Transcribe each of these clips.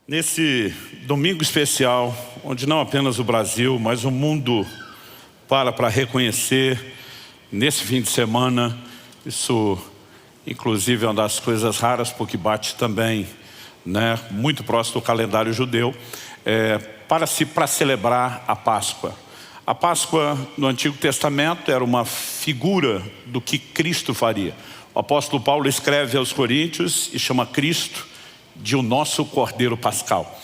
Nesse domingo especial, onde não apenas o Brasil, mas o mundo para reconhecer, nesse fim de semana, isso inclusive é uma das coisas raras, porque bate também, muito próximo do calendário judeu, para celebrar a Páscoa. A Páscoa no Antigo Testamento era uma figura do que Cristo faria. O apóstolo Paulo escreve aos Coríntios e chama Cristo de o nosso Cordeiro Pascal,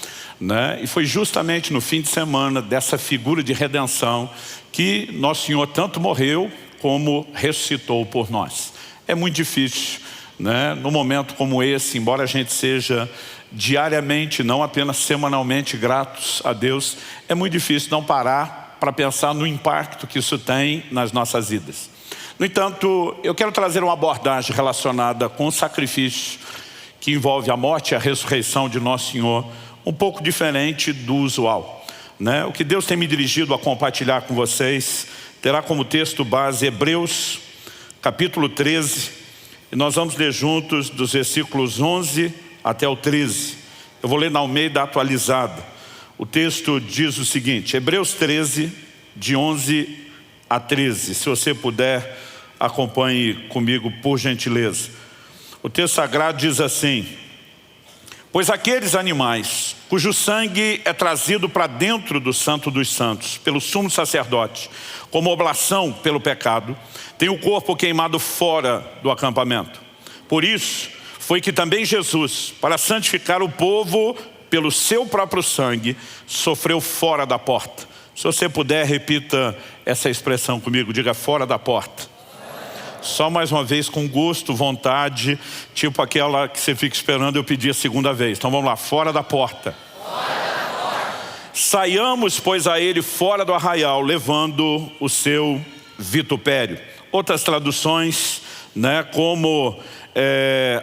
E foi justamente no fim de semana dessa figura de redenção que Nosso Senhor tanto morreu como ressuscitou por nós. É muito difícil, num momento como esse, embora a gente seja diariamente, não apenas semanalmente gratos a Deus, é muito difícil não parar para pensar no impacto que isso tem nas nossas vidas. No entanto, eu quero trazer uma abordagem relacionada com o sacrifício que envolve a morte e a ressurreição de Nosso Senhor, um pouco diferente do usual. O que Deus tem me dirigido a compartilhar com vocês terá como texto base Hebreus, capítulo 13, e nós vamos ler juntos dos versículos 11 até o 13. Eu vou ler na Almeida atualizada. O texto diz o seguinte, Hebreus 13, de 11 a 13. Se você puder, acompanhe comigo, por gentileza. O texto sagrado diz assim: pois aqueles animais cujo sangue é trazido para dentro do Santo dos Santos pelo sumo sacerdote, como oblação pelo pecado, tem o corpo queimado fora do acampamento. Por isso foi que também Jesus, para santificar o povo pelo seu próprio sangue, sofreu fora da porta. Se você puder, repita essa expressão comigo, diga fora da porta. Só mais uma vez, com gosto, vontade, tipo aquela que você fica esperando eu pedir a segunda vez. Então vamos lá, fora da porta. Fora da porta. Saiamos, pois, a ele fora do arraial, levando o seu vitupério. Outras traduções, como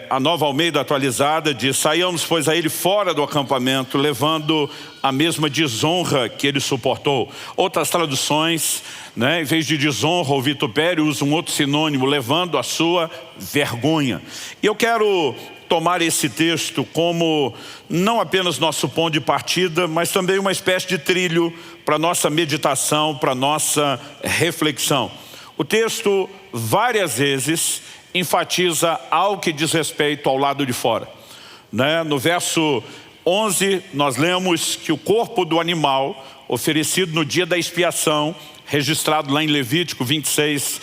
a Nova Almeida atualizada diz, saiamos, pois, a ele fora do acampamento, levando a mesma desonra que ele suportou. Outras traduções, em vez de desonra ou vitupério, usam um outro sinônimo, levando a sua vergonha. E eu quero tomar esse texto como não apenas nosso ponto de partida, mas também uma espécie de trilho para nossa meditação, para nossa reflexão. O texto, várias vezes, enfatiza algo que diz respeito ao lado de fora. No verso 11, nós lemos que o corpo do animal, oferecido no dia da expiação, registrado lá em Levítico 26,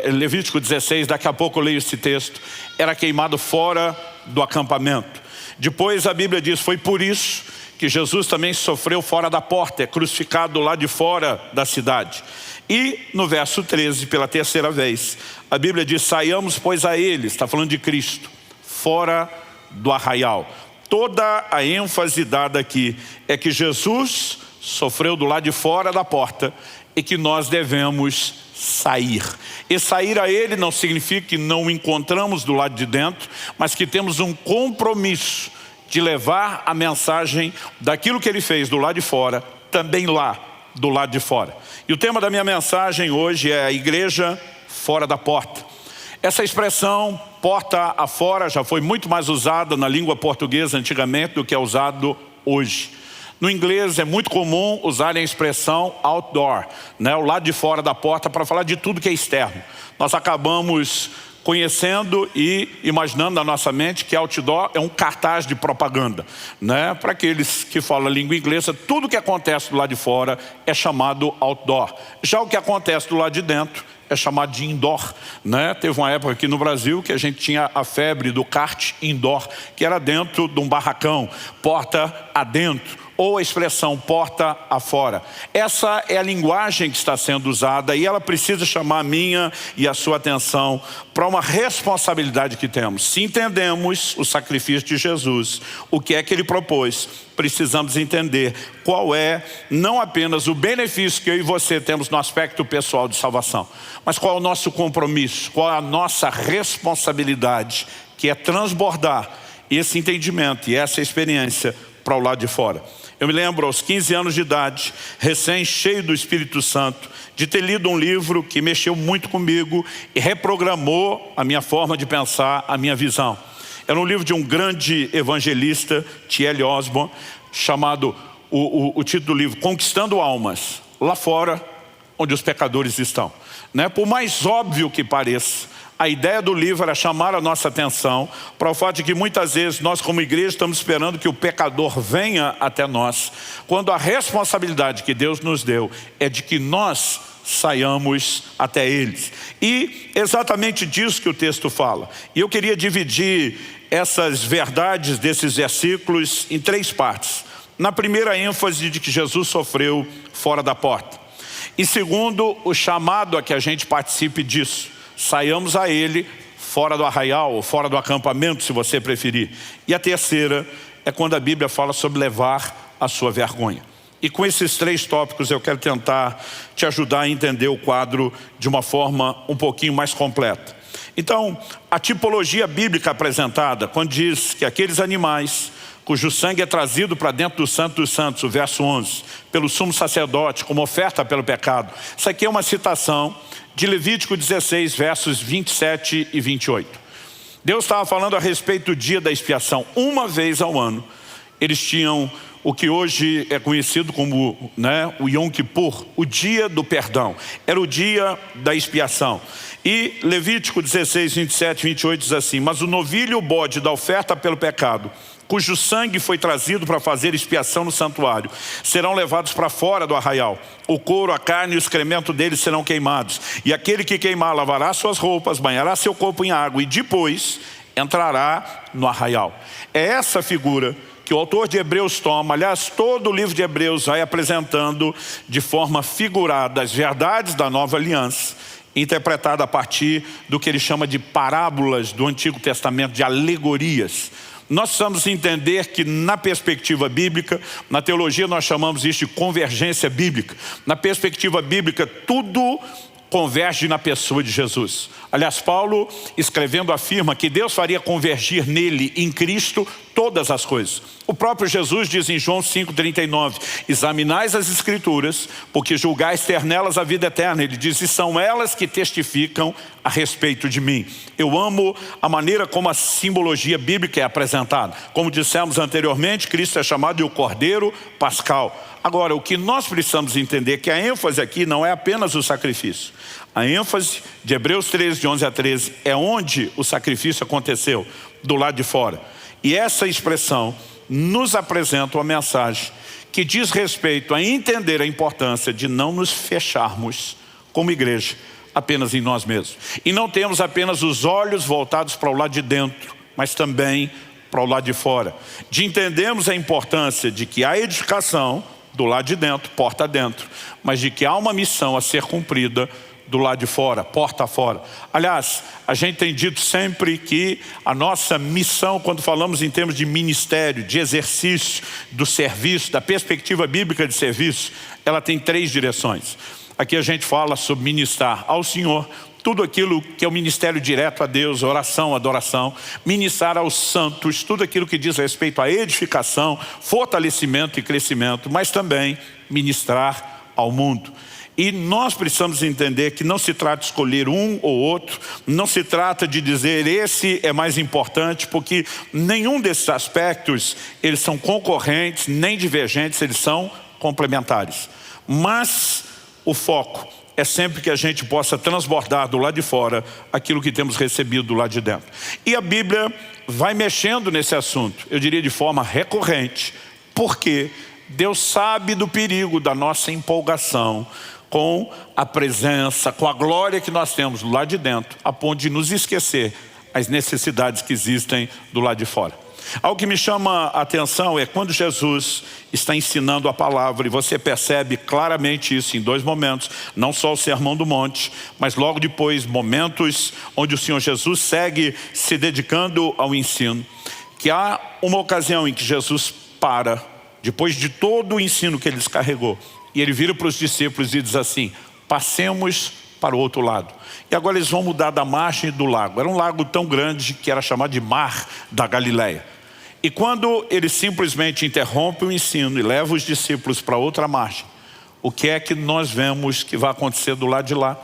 Levítico 16, daqui a pouco eu leio esse texto, era queimado fora do acampamento. Depois a Bíblia diz, foi por isso que Jesus também sofreu fora da porta, é crucificado lá de fora da cidade. E no verso 13, pela terceira vez, a Bíblia diz, saiamos pois a ele, está falando de Cristo, fora do arraial. Toda a ênfase dada aqui é que Jesus sofreu do lado de fora da porta e que nós devemos sair. E sair a ele não significa que não o encontramos do lado de dentro, mas que temos um compromisso de levar a mensagem daquilo que ele fez do lado de fora, também lá do lado de fora. E o tema da minha mensagem hoje é a igreja fora da porta. Essa expressão, porta afora, já foi muito mais usada na língua portuguesa antigamente do que é usado hoje. No inglês é muito comum usarem a expressão outdoor, o lado de fora da porta, para falar de tudo que é externo. Nós acabamos conhecendo e imaginando na nossa mente que outdoor é um cartaz de propaganda, Para aqueles que falam a língua inglesa, tudo que acontece do lado de fora é chamado outdoor. Já o que acontece do lado de dentro é chamado de indoor, Teve uma época aqui no Brasil que a gente tinha a febre do kart indoor, que era dentro de um barracão, porta adentro, ou a expressão porta afora. Essa é a linguagem que está sendo usada e ela precisa chamar a minha e a sua atenção para uma responsabilidade que temos. Se entendemos o sacrifício de Jesus, o que é que ele propôs, precisamos entender qual é não apenas o benefício que eu e você temos no aspecto pessoal de salvação, mas qual é o nosso compromisso, qual é a nossa responsabilidade, que é transbordar esse entendimento e essa experiência para o lado de fora. Eu me lembro aos 15 anos de idade, recém cheio do Espírito Santo, de ter lido um livro que mexeu muito comigo e reprogramou a minha forma de pensar, a minha visão. Era um livro de um grande evangelista, T.L. Osborne, chamado, o título do livro, Conquistando Almas, lá fora, onde os pecadores estão. Né? Por mais óbvio que pareça, a ideia do livro era chamar a nossa atenção para o fato de que muitas vezes nós como igreja estamos esperando que o pecador venha até nós, quando a responsabilidade que Deus nos deu é de que nós saiamos até eles. E exatamente disso que o texto fala. E eu queria dividir essas verdades desses versículos em 3 partes. Na primeira, ênfase de que Jesus sofreu fora da porta. E segundo, o chamado a que a gente participe disso. Saiamos a ele fora do arraial, ou fora do acampamento, se você preferir. E a terceira é quando a Bíblia fala sobre levar a sua vergonha. E com esses 3 tópicos eu quero tentar te ajudar a entender o quadro de uma forma um pouquinho mais completa. Então, a tipologia bíblica apresentada, quando diz que aqueles animais cujo sangue é trazido para dentro do Santo dos Santos, o verso 11, pelo sumo sacerdote, como oferta pelo pecado. Isso aqui é uma citação de Levítico 16, versos 27 e 28. Deus estava falando a respeito do dia da expiação. Uma vez ao ano, eles tinham o que hoje é conhecido como o Yom Kippur, o dia do perdão. Era o dia da expiação. E Levítico 16, 27 e 28 diz assim: mas o novilho e o bode da oferta pelo pecado, cujo sangue foi trazido para fazer expiação no santuário, serão levados para fora do arraial. O couro, a carne e o excremento deles serão queimados. E aquele que queimar lavará suas roupas, banhará seu corpo em água e depois entrará no arraial. É essa figura que o autor de Hebreus toma. Aliás, todo o livro de Hebreus vai apresentando de forma figurada as verdades da nova aliança, interpretada a partir do que ele chama de parábolas do Antigo Testamento, de alegorias. Nós precisamos entender que na perspectiva bíblica, na teologia nós chamamos isso de convergência bíblica. Na perspectiva bíblica, tudo converge na pessoa de Jesus. Aliás, Paulo, escrevendo, afirma que Deus faria convergir nele, em Cristo, todas as coisas. O próprio Jesus diz em João 5,39, examinais as Escrituras, porque julgais ter nelas a vida eterna. Ele diz, e são elas que testificam a respeito de mim. Eu amo a maneira como a simbologia bíblica é apresentada. Como dissemos anteriormente, Cristo é chamado de o Cordeiro Pascal. Agora, o que nós precisamos entender é que a ênfase aqui não é apenas o sacrifício. A ênfase de Hebreus 13, de 11 a 13, é onde o sacrifício aconteceu, do lado de fora. E essa expressão nos apresenta uma mensagem que diz respeito a entender a importância de não nos fecharmos como igreja apenas em nós mesmos. E não temos apenas os olhos voltados para o lado de dentro, mas também para o lado de fora. De entendermos a importância de que há edificação do lado de dentro, porta dentro, mas de que há uma missão a ser cumprida do lado de fora, porta fora. Aliás, a gente tem dito sempre que a nossa missão, quando falamos em termos de ministério, de exercício, do serviço, da perspectiva bíblica de serviço, ela tem 3 direções. Aqui a gente fala sobre ministrar ao Senhor, tudo aquilo que é o ministério direto a Deus, oração, adoração, ministrar aos santos, tudo aquilo que diz respeito à edificação, fortalecimento e crescimento, mas também ministrar ao mundo. E nós precisamos entender que não se trata de escolher um ou outro, não se trata de dizer esse é mais importante, porque nenhum desses aspectos, eles são concorrentes, nem divergentes, eles são complementares. Mas o foco é sempre que a gente possa transbordar do lado de fora aquilo que temos recebido do lado de dentro. E a Bíblia vai mexendo nesse assunto, eu diria de forma recorrente, porque Deus sabe do perigo da nossa empolgação com a presença, com a glória que nós temos do lado de dentro, a ponto de nos esquecer as necessidades que existem do lado de fora. Algo que me chama a atenção é quando Jesus está ensinando a palavra, e você percebe claramente isso em 2 momentos, não só o Sermão do Monte, mas logo depois momentos onde o Senhor Jesus segue se dedicando ao ensino, que há uma ocasião em que Jesus para, depois de todo o ensino que ele descarregou, e ele vira para os discípulos e diz assim, passemos para o outro lado. E agora eles vão mudar da margem do lago. Era um lago tão grande que era chamado de Mar da Galileia. E quando ele simplesmente interrompe o ensino e leva os discípulos para outra margem, o que é que nós vemos que vai acontecer do lado de lá?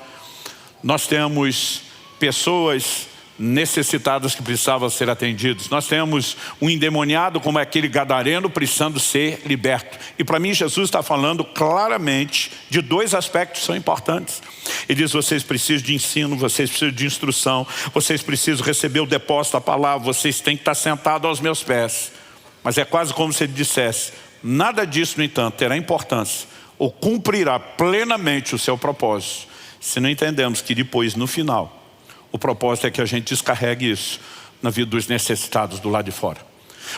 Nós temos pessoas necessitados que precisavam ser atendidos. Nós temos um endemoniado como aquele gadareno precisando ser liberto. E para mim Jesus está falando claramente de dois aspectos que são importantes. Ele diz: vocês precisam de ensino, vocês precisam de instrução, vocês precisam receber o depósito da palavra, vocês têm que estar sentados aos meus pés. Mas é quase como se ele dissesse: nada disso, no entanto, terá importância ou cumprirá plenamente o seu propósito, se não entendemos que depois, no final, o propósito é que a gente descarregue isso na vida dos necessitados do lado de fora.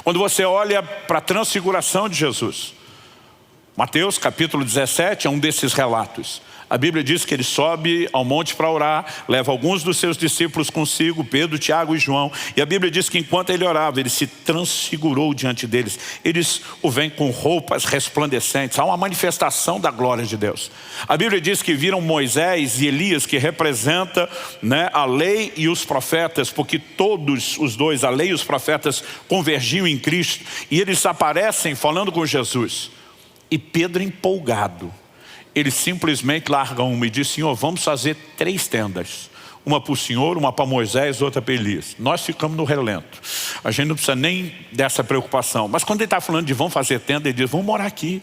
Quando você olha para a transfiguração de Jesus, Mateus capítulo 17 é um desses relatos. A Bíblia diz que ele sobe ao monte para orar, leva alguns dos seus discípulos consigo, Pedro, Tiago e João. E a Bíblia diz que enquanto ele orava, ele se transfigurou diante deles. Eles o veem com roupas resplandecentes. Há uma manifestação da glória de Deus. A Bíblia diz que viram Moisés e Elias, que representa, a lei e os profetas, porque todos os dois, a lei e os profetas, convergiam em Cristo. E eles aparecem falando com Jesus. E Pedro, empolgado, ele simplesmente larga uma e diz: Senhor, vamos fazer 3 tendas. Uma para o Senhor, uma para Moisés, outra para Elias. Nós ficamos no relento. A gente não precisa nem dessa preocupação. Mas quando ele está falando de vamos fazer tenda, ele diz: vamos morar aqui.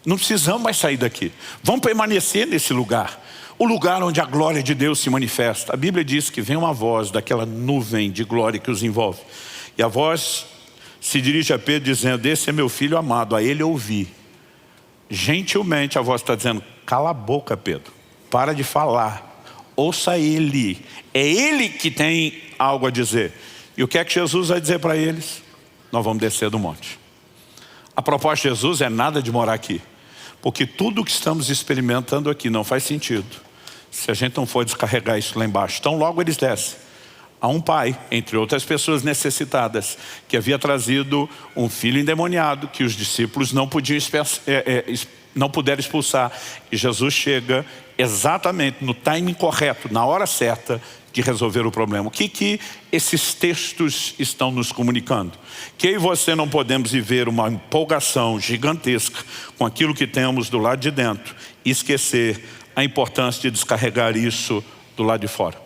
Não precisamos mais sair daqui. Vamos permanecer nesse lugar. O lugar onde a glória de Deus se manifesta. A Bíblia diz que vem uma voz daquela nuvem de glória que os envolve. E a voz se dirige a Pedro dizendo: esse é meu filho amado, a ele ouvi. Gentilmente a voz está dizendo: cala a boca, Pedro, para de falar, ouça ele, é ele que tem algo a dizer. E o que é que Jesus vai dizer para eles? Nós vamos descer do monte. A proposta de Jesus é nada de morar aqui, porque tudo que estamos experimentando aqui não faz sentido se a gente não for descarregar isso lá embaixo. Então logo eles descem. Há um pai, entre outras pessoas necessitadas, que havia trazido um filho endemoniado, que os discípulos não puderam expulsar. E Jesus chega exatamente no timing correto, na hora certa de resolver o problema. O que esses textos estão nos comunicando? Que eu e você não podemos viver uma empolgação gigantesca com aquilo que temos do lado de dentro e esquecer a importância de descarregar isso do lado de fora.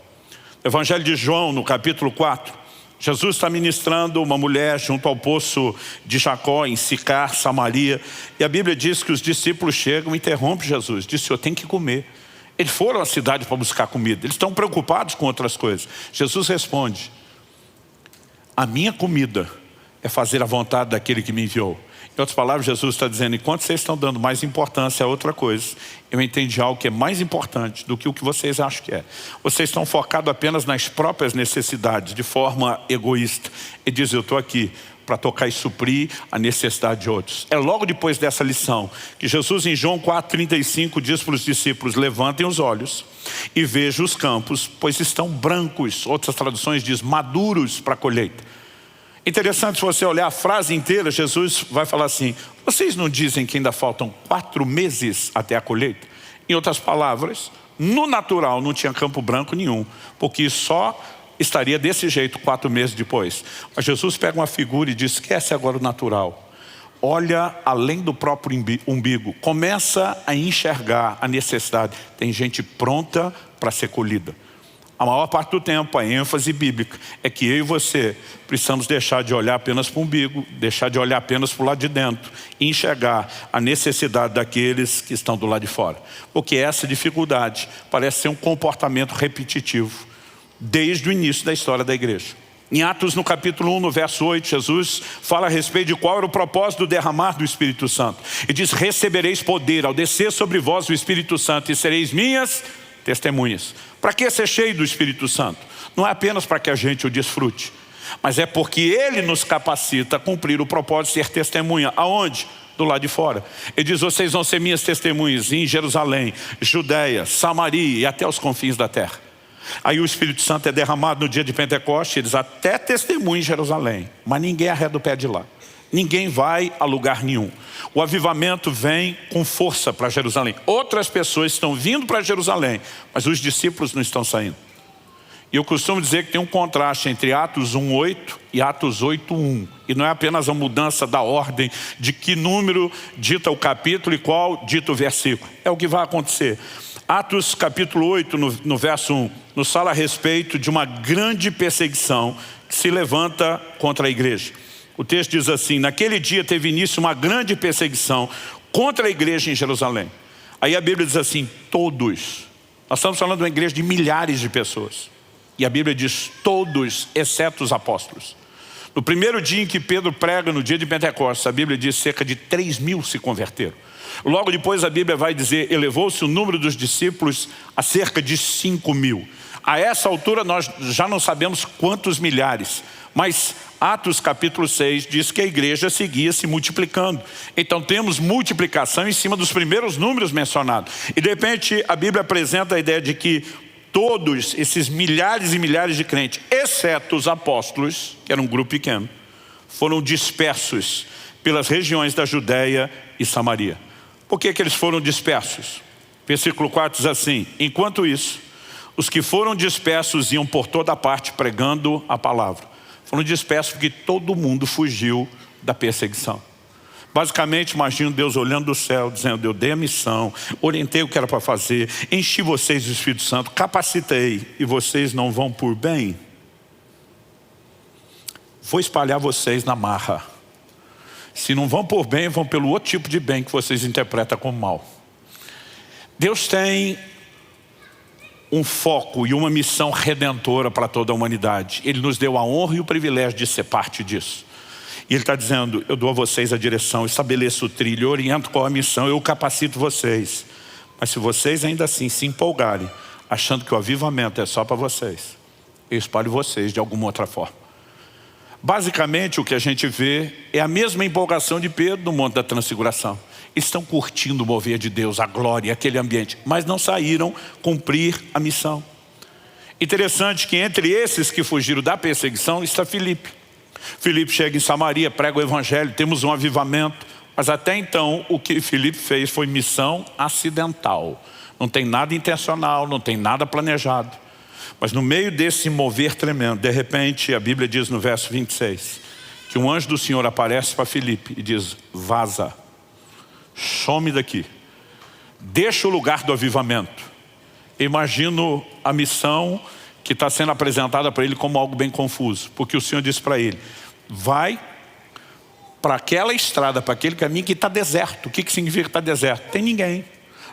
Evangelho de João, no capítulo 4, Jesus está ministrando uma mulher junto ao poço de Jacó, em Sicar, Samaria. E a Bíblia diz que os discípulos chegam e interrompem Jesus. Diz: Senhor, tem que comer. Eles foram à cidade para buscar comida. Eles estão preocupados com outras coisas. Jesus responde: a minha comida é fazer a vontade daquele que me enviou. Em outras palavras, Jesus está dizendo: enquanto vocês estão dando mais importância a outra coisa, eu entendi algo que é mais importante do que o que vocês acham que é. Vocês estão focados apenas nas próprias necessidades, de forma egoísta. Ele diz: eu estou aqui para tocar e suprir a necessidade de outros. É logo depois dessa lição que Jesus, em João 4,35, diz para os discípulos: levantem os olhos e vejam os campos, pois estão brancos. Outras traduções dizem maduros para a colheita. Interessante, se você olhar a frase inteira, Jesus vai falar assim: vocês não dizem que ainda faltam 4 meses até a colheita? Em outras palavras, no natural não tinha campo branco nenhum, porque só estaria desse jeito 4 meses depois. Mas Jesus pega uma figura e diz: esquece agora o natural. Olha além do próprio umbigo. Começa a enxergar a necessidade. Tem gente pronta para ser colhida. A maior parte do tempo, a ênfase bíblica é que eu e você precisamos deixar de olhar apenas para o umbigo, deixar de olhar apenas para o lado de dentro e enxergar a necessidade daqueles que estão do lado de fora. Porque essa dificuldade parece ser um comportamento repetitivo desde o início da história da igreja. Em Atos, no capítulo 1, no verso 8, Jesus fala a respeito de qual era o propósito do derramar do Espírito Santo. Ele diz: recebereis poder ao descer sobre vós o Espírito Santo e sereis minhas testemunhas. Para que ser cheio do Espírito Santo? Não é apenas para que a gente o desfrute, mas é porque Ele nos capacita a cumprir o propósito de ser testemunha. Aonde? Do lado de fora. Ele diz: vocês vão ser minhas testemunhas em Jerusalém, Judeia, Samaria e até os confins da terra. Aí o Espírito Santo é derramado no dia de Pentecostes. Eles até testemunham em Jerusalém, mas ninguém arreda o pé de lá. Ninguém vai a lugar nenhum. O avivamento vem com força para Jerusalém. Outras pessoas estão vindo para Jerusalém, mas os discípulos não estão saindo. E eu costumo dizer que tem um contraste entre Atos 1:8 e Atos 8:1. E não é apenas a mudança da ordem de que número dita o capítulo e qual dita o versículo. É o que vai acontecer. Atos capítulo 8, no verso 1. nos fala a respeito de uma grande perseguição que se levanta contra a igreja. O texto diz assim: naquele dia teve início uma grande perseguição contra a igreja em Jerusalém. Aí a Bíblia diz assim, todos. Nós estamos falando de uma igreja de milhares de pessoas. E a Bíblia diz todos, exceto os apóstolos. No primeiro dia em que Pedro prega, no dia de Pentecostes, a Bíblia diz cerca de 3.000 se converteram. Logo depois a Bíblia vai dizer, elevou-se o número dos discípulos a cerca de 5.000. A essa altura nós já não sabemos quantos milhares, mas Atos capítulo 6 diz que a igreja seguia se multiplicando. Então temos multiplicação em cima dos primeiros números mencionados. E de repente a Bíblia apresenta a ideia de que todos esses milhares e milhares de crentes, exceto os apóstolos, que era um grupo pequeno, foram dispersos pelas regiões da Judéia e Samaria. Por que eles foram dispersos? Versículo 4 diz assim, enquanto isso, os que foram dispersos iam por toda parte pregando a palavra. Foram dispersos porque todo mundo fugiu da perseguição. Basicamente, imagino Deus olhando do céu, dizendo, eu dei a missão, orientei o que era para fazer, enchi vocês do Espírito Santo, capacitei, e vocês não vão por bem? Vou espalhar vocês na marra. Se não vão por bem, vão pelo outro tipo de bem que vocês interpretam como mal. Deus tem um foco e uma missão redentora para toda a humanidade. Ele nos deu a honra e o privilégio de ser parte disso. E Ele está dizendo, eu dou a vocês a direção, estabeleço o trilho, oriento qual a missão, eu capacito vocês. Mas se vocês ainda assim se empolgarem, achando que o avivamento é só para vocês, eu espalho vocês de alguma outra forma. Basicamente o que a gente vê é a mesma empolgação de Pedro no Monte da Transfiguração. Estão curtindo o mover de Deus, a glória, aquele ambiente, mas não saíram cumprir a missão. Interessante que entre esses que fugiram da perseguição está Filipe. Filipe chega em Samaria, prega o evangelho, temos um avivamento, mas até então o que Filipe fez foi missão acidental. Não tem nada intencional, não tem nada planejado. Mas no meio desse mover tremendo, de repente a Bíblia diz no verso 26, que um anjo do Senhor aparece para Filipe e diz, vaza. Some daqui, deixa o lugar do avivamento. Imagino a missão que está sendo apresentada para ele como algo bem confuso, porque o Senhor disse para ele, vai para aquela estrada, para aquele caminho que está deserto. O que significa que está deserto? Tem ninguém.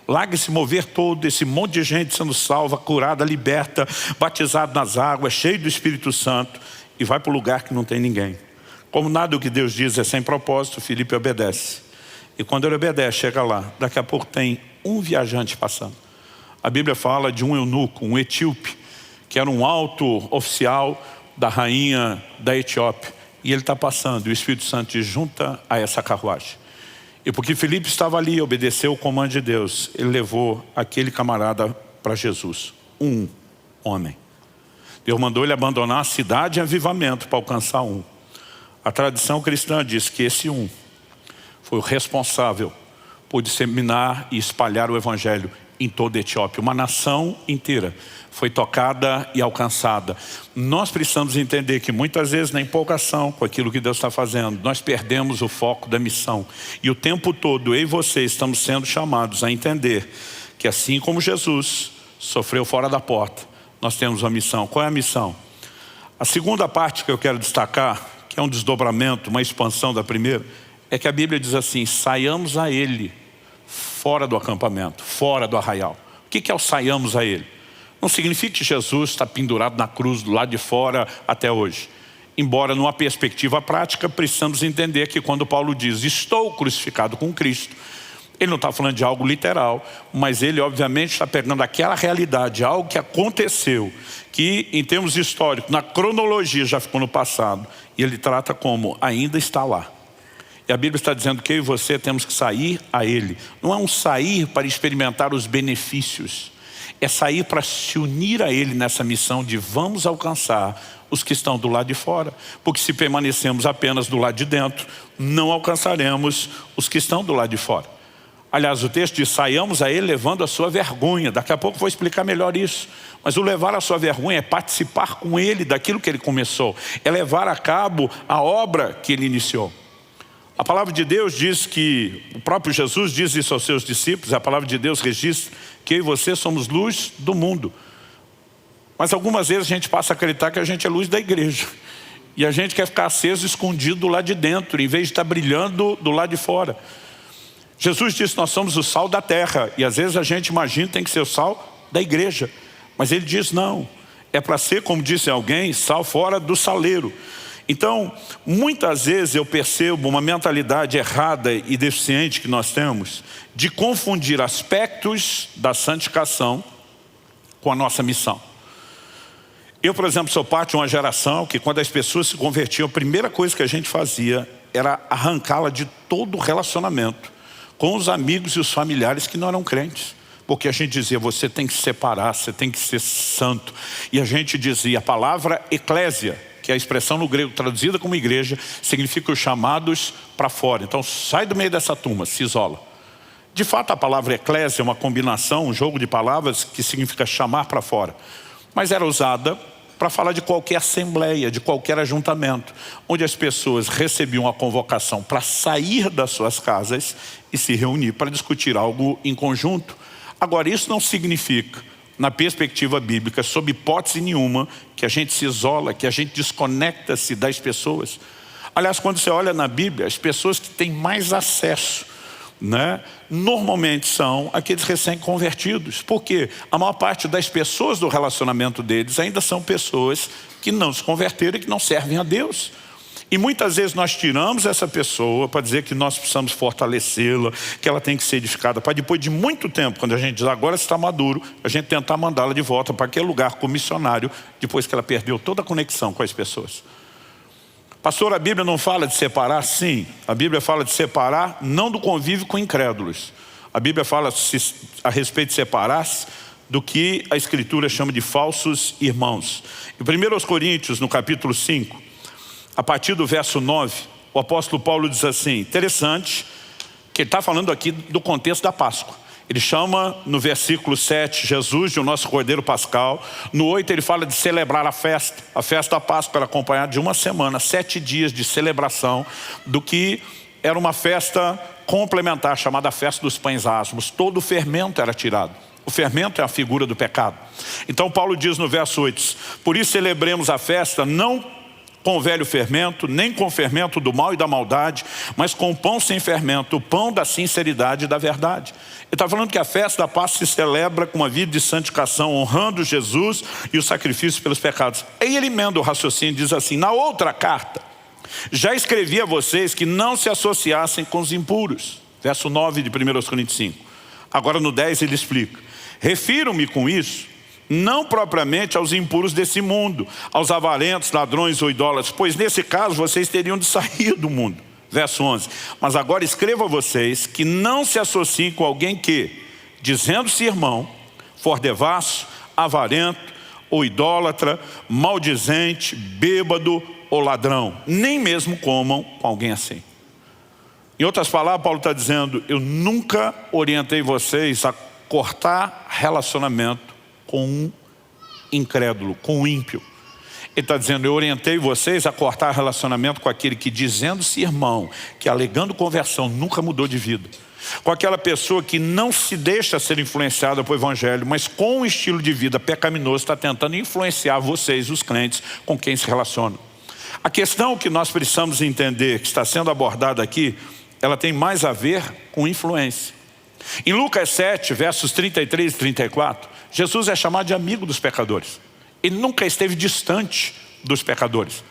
Larga esse mover todo, esse monte de gente sendo salva, curada, liberta, batizado nas águas, cheio do Espírito Santo, e vai para o lugar que não tem ninguém. Como nada do que Deus diz é sem propósito, Filipe obedece. E quando ele obedece, chega lá, daqui a pouco tem um viajante passando. A Bíblia fala de um eunuco, um etíope, que era um alto oficial da rainha da Etiópia. E ele está passando, e o Espírito Santo se junta a essa carruagem. E porque Filipe estava ali, obedeceu o comando de Deus, ele levou aquele camarada para Jesus, um homem. Deus mandou ele abandonar a cidade em avivamento para alcançar um. A tradição cristã diz que esse um foi o responsável por disseminar e espalhar o evangelho em toda a Etiópia. Uma nação inteira foi tocada e alcançada. Nós precisamos entender que muitas vezes na empolgação com aquilo que Deus está fazendo, nós perdemos o foco da missão. E o tempo todo eu e você estamos sendo chamados a entender que assim como Jesus sofreu fora da porta, nós temos uma missão. Qual é a missão? A segunda parte que eu quero destacar, que é um desdobramento, uma expansão da primeira, é que a Bíblia diz assim, saiamos a Ele fora do acampamento, fora do arraial. O que é o saiamos a Ele? Não significa que Jesus está pendurado na cruz do lado de fora até hoje. Embora numa perspectiva prática, precisamos entender que quando Paulo diz, estou crucificado com Cristo, ele não está falando de algo literal, mas ele obviamente está pegando aquela realidade, algo que aconteceu, que em termos históricos, na cronologia já ficou no passado, e ele trata como ainda está lá. E a Bíblia está dizendo que eu e você temos que sair a Ele. Não é um sair para experimentar os benefícios. É sair para se unir a Ele nessa missão de vamos alcançar os que estão do lado de fora. Porque se permanecemos apenas do lado de dentro, não alcançaremos os que estão do lado de fora. Aliás, o texto diz, saiamos a Ele levando a sua vergonha. Daqui a pouco eu vou explicar melhor isso. Mas o levar a sua vergonha é participar com Ele daquilo que Ele começou. É levar a cabo a obra que Ele iniciou. A palavra de Deus diz que, o próprio Jesus diz isso aos seus discípulos, a palavra de Deus registra que eu e você somos luz do mundo. Mas algumas vezes a gente passa a acreditar que a gente é luz da igreja. E a gente quer ficar aceso, escondido do lado de dentro, em vez de estar brilhando do lado de fora. Jesus disse, nós somos o sal da terra. E às vezes a gente imagina que tem que ser o sal da igreja. Mas ele diz não. É para ser, como disse alguém, sal fora do saleiro. Então, muitas vezes eu percebo uma mentalidade errada e deficiente que nós temos de confundir aspectos da santificação com a nossa missão. Eu, por exemplo, sou parte de uma geração que quando as pessoas se convertiam, a primeira coisa que a gente fazia era arrancá-la de todo o relacionamento com os amigos e os familiares que não eram crentes. Porque a gente dizia, você tem que se separar, você tem que ser santo. E a gente dizia, a palavra eclésia, que é a expressão no grego traduzida como igreja, significa os chamados para fora. Então sai do meio dessa turma, se isola. De fato a palavra eclésia é uma combinação, um jogo de palavras que significa chamar para fora. Mas era usada para falar de qualquer assembleia, de qualquer ajuntamento, onde as pessoas recebiam a convocação para sair das suas casas e se reunir para discutir algo em conjunto. Agora isso não significa, na perspectiva bíblica, sob hipótese nenhuma, que a gente se isola, que a gente desconecta-se das pessoas. Aliás, quando você olha na Bíblia, as pessoas que têm mais acesso, normalmente são aqueles recém-convertidos. Porque a maior parte das pessoas do relacionamento deles ainda são pessoas que não se converteram e que não servem a Deus. E muitas vezes nós tiramos essa pessoa para dizer que nós precisamos fortalecê-la, que ela tem que ser edificada, para depois de muito tempo, quando a gente diz agora está maduro, a gente tentar mandá-la de volta para aquele lugar como missionário, depois que ela perdeu toda a conexão com as pessoas. Pastor, a Bíblia não fala de separar? Sim, a Bíblia fala de separar não do convívio com incrédulos. A Bíblia fala a respeito de separar-se do que a Escritura chama de falsos irmãos. Em 1 Coríntios, no capítulo 5, a partir do verso 9, o apóstolo Paulo diz assim, interessante, que ele está falando aqui do contexto da Páscoa. Ele chama no versículo 7 Jesus de o nosso Cordeiro Pascal. No 8 ele fala de celebrar a festa. A festa da Páscoa era acompanhada de uma semana, 7 dias de celebração do que era uma festa complementar, chamada Festa dos Pães Asmos. Todo o fermento era tirado. O fermento é a figura do pecado. Então Paulo diz no verso 8, por isso celebremos a festa não com o velho fermento, nem com o fermento do mal e da maldade, mas com o pão sem fermento, o pão da sinceridade e da verdade. Ele está falando que a festa da Páscoa se celebra com uma vida de santificação, honrando Jesus e o sacrifício pelos pecados. Aí ele emenda o raciocínio e diz assim, na outra carta, já escrevi a vocês que não se associassem com os impuros. Verso 9 de 1 Coríntios 5. Agora no 10 ele explica, refiro-me com isso, não propriamente aos impuros desse mundo, aos avarentos, ladrões ou idólatras, pois nesse caso vocês teriam de sair do mundo. Verso 11, mas agora escrevo a vocês que não se associem com alguém que, dizendo-se irmão, for devasso, avarento ou idólatra, maldizente, bêbado ou ladrão, nem mesmo comam com alguém assim. Em outras palavras, Paulo está dizendo, eu nunca orientei vocês a cortar relacionamento com um incrédulo, com um ímpio. Ele está dizendo, eu orientei vocês a cortar relacionamento com aquele que dizendo-se irmão, que alegando conversão nunca mudou de vida. Com aquela pessoa que não se deixa ser influenciada pelo evangelho, mas com um estilo de vida pecaminoso está tentando influenciar vocês, os crentes, com quem se relacionam. A questão que nós precisamos entender, que está sendo abordada aqui, ela tem mais a ver com influência. Em Lucas 7, versos 33 e 34, Jesus é chamado de amigo dos pecadores. Ele nunca esteve distante dos pecadores.